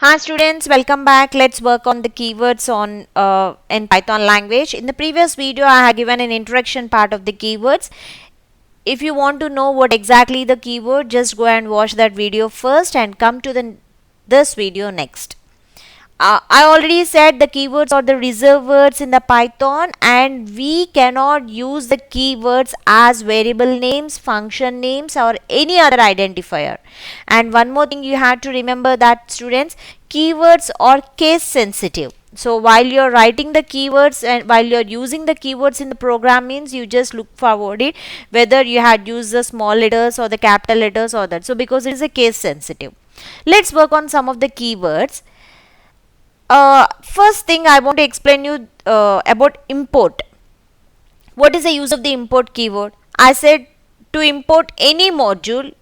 Hi students, welcome back. Let's work on the keywords on in Python language. In the previous video, I have given an introduction part of the keywords. If you want to know what exactly the keyword, just go and watch that video first and come to this video next. I already said the keywords are the reserved words in the Python, and we cannot use the keywords as variable names, function names, or any other identifier. And one more thing you have to remember that students, keywords are case sensitive. So while you're writing the keywords and while you're using the keywords in the program means you just look forward it whether you had used the small letters or the capital letters or that. So because it is a case sensitive. Let's work on some of the keywords. First thing I want to explain you about import. What is the use of the import keyword? I said to import any module,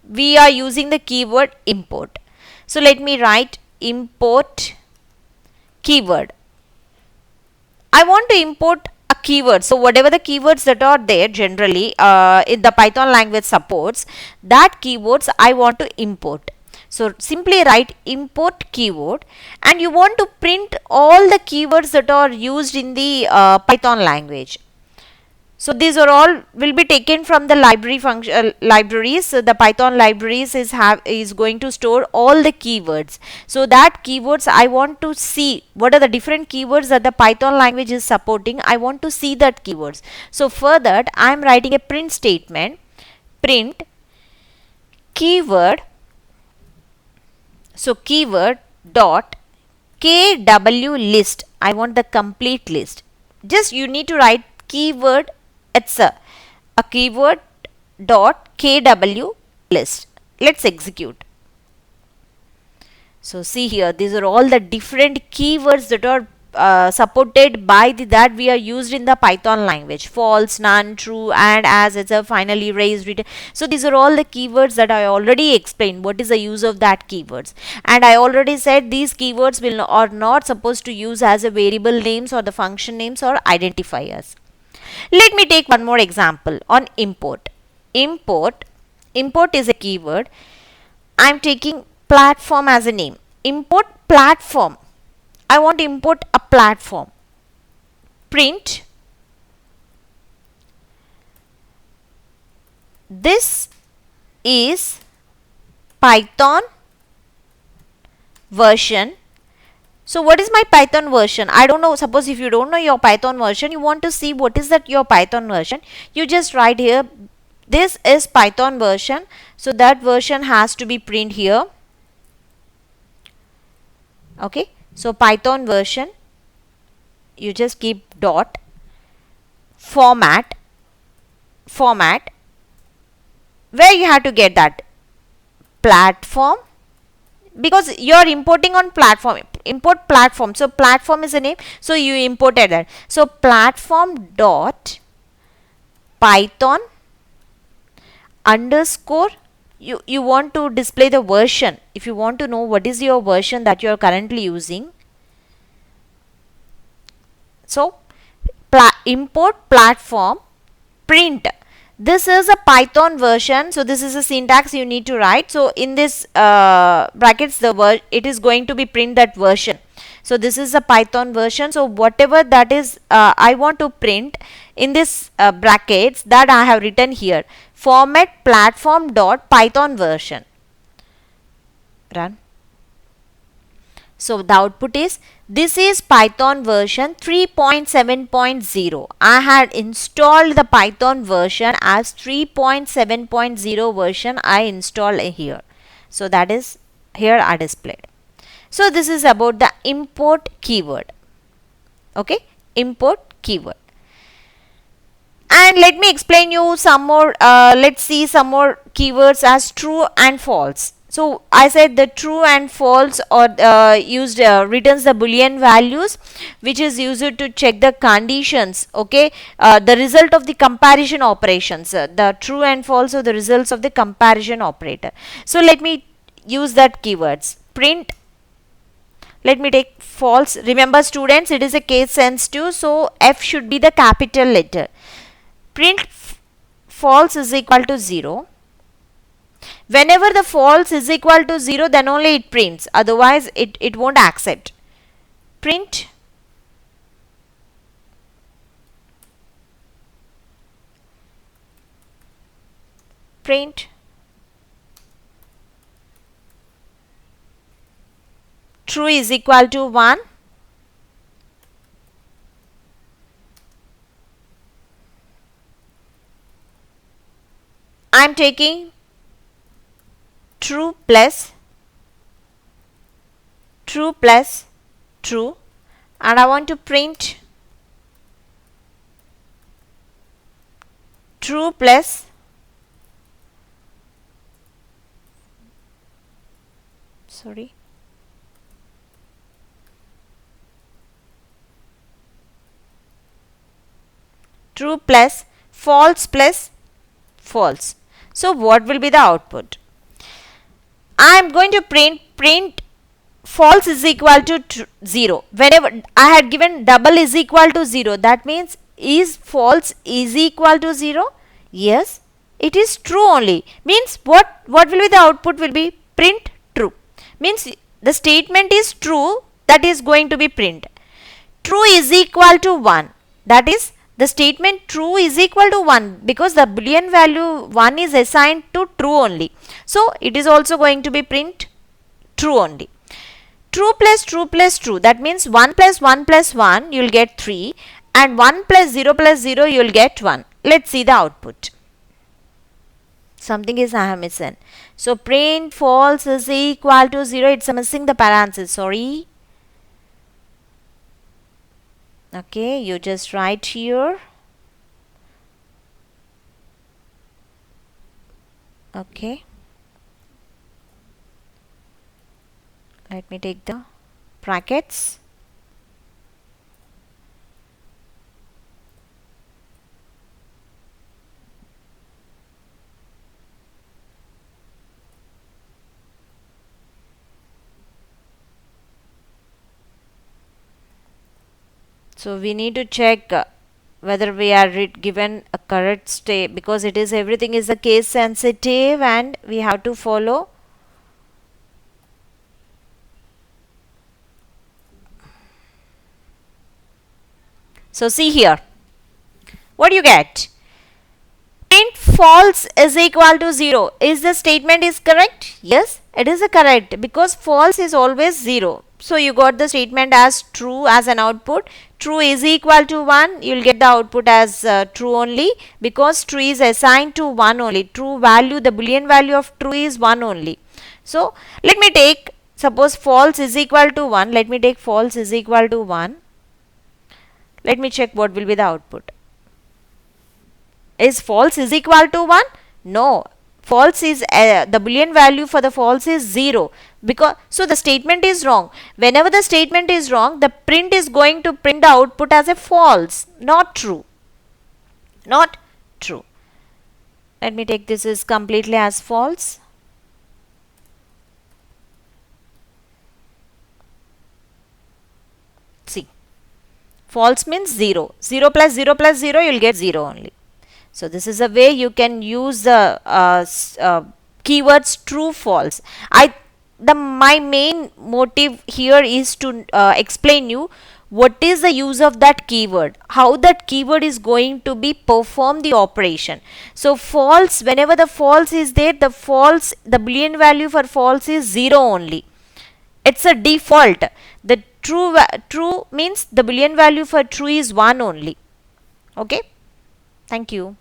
we are using the keyword import. So let me write import keyword. I want to import a keyword. So whatever the keywords that are there generally in the Python language supports, that keywords I want to import. So simply write import keyword, and you want to print all the keywords that are used in the Python language. So these are all will be taken from the libraries. So the Python libraries is going to store all the keywords. So that keywords I want to see what are the different keywords that the Python language is supporting. I want to see that keywords. So for that I am writing a print statement. Print keyword. So keyword dot kw list. I want the complete list. Just you need to write keyword. It's a keyword dot kw list. Let's execute. So see here, these are all the different keywords that are supported by that we are used in the Python language. False, none, true, and as, it's a finally raised, written. So these are all the keywords that I already explained. What is the use of that keywords? And I already said these keywords are not supposed to use as a variable names or the function names or identifiers. Let me take one more example on import. Import is a keyword. I am taking platform as a name. Import platform. I want to import a platform. Print. This is Python version. So what is my Python version? I don't know. Suppose if you don't know your Python version, you want to see what is that your Python version. You just write here, this is Python version. So that version has to be print here. Okay. So Python version, you just keep dot format. Where you have to get that platform, because you are importing on platform. Import platform. So platform is a name. So you imported that. So platform dot Python underscore. You want to display the version. If you want to know what is your version that you are currently using. So import platform print. This is a Python version. So this is a syntax you need to write. So in this brackets it is going to be print that version. So this is a Python version. So whatever that is I want to print in this brackets, that I have written here. Format platform dot Python version. Run. So the output is, this is Python version 3.7.0. I had installed the Python version as 3.7.0 version I installed here. So that is here I displayed. So this is about the import keyword. Okay, import keyword. And let me explain you some more. Let's see some more keywords as true and false. So I said the true and false or used returns the boolean values, which is used to check the conditions. Okay, the result of the comparison operations. The true and false are the results of the comparison operator. So let me use that keywords. Print. Let me take false. Remember students, it is a case sensitive, so F should be the capital letter. Print false is equal to 0. Whenever the false is equal to 0, then only it prints. Otherwise, it won't accept. Print print true is equal to 1. I am taking true plus true, and I want to print true plus true plus false. So what will be the output? I am going to print false is equal to 0. Whenever I had given double is equal to 0, that means is false is equal to 0? Yes, it is true only. Means what will be the output will be print true. Means the statement is true, that is going to be print. True is equal to 1. That is the statement true is equal to 1 because the boolean value 1 is assigned to true only. So it is also going to be print true only. True plus true. That means 1 plus 1 plus 1 you will get 3 and 1 plus 0 you will get 1. Let's see the output. Something is missing. So print false is equal to 0. It's missing the parenthesis. Sorry. Okay, you just write here. Okay. Let me take the brackets. So we need to check whether we are given a correct state, because it is everything is a case sensitive and we have to follow. So see here, what do you get? Print false is equal to 0. Is the statement is correct? Yes, it is correct because false is always 0. So you got the statement as true as an output. True is equal to 1. You will get the output as true only because true is assigned to 1 only. True value, the boolean value of true is 1 only. So let me take, suppose false is equal to 1. Let me take false is equal to 1. Let me check what will be the output. Is false is equal to 1? No. False is the boolean value for the false is 0, because so the statement is wrong. Whenever the statement is wrong, the print is going to print the output as a false, not true. Not true. Let me take this is completely as false. See, false means 0. 0 plus 0 plus 0, you will get 0 only. So this is a way you can use the keywords true, false. My main motive here is to explain you what is the use of that keyword, how that keyword is going to be perform the operation. So false, whenever the false is there, the boolean value for false is 0 only. It's a default. The true means the boolean value for true is 1 only. Okay. Thank you.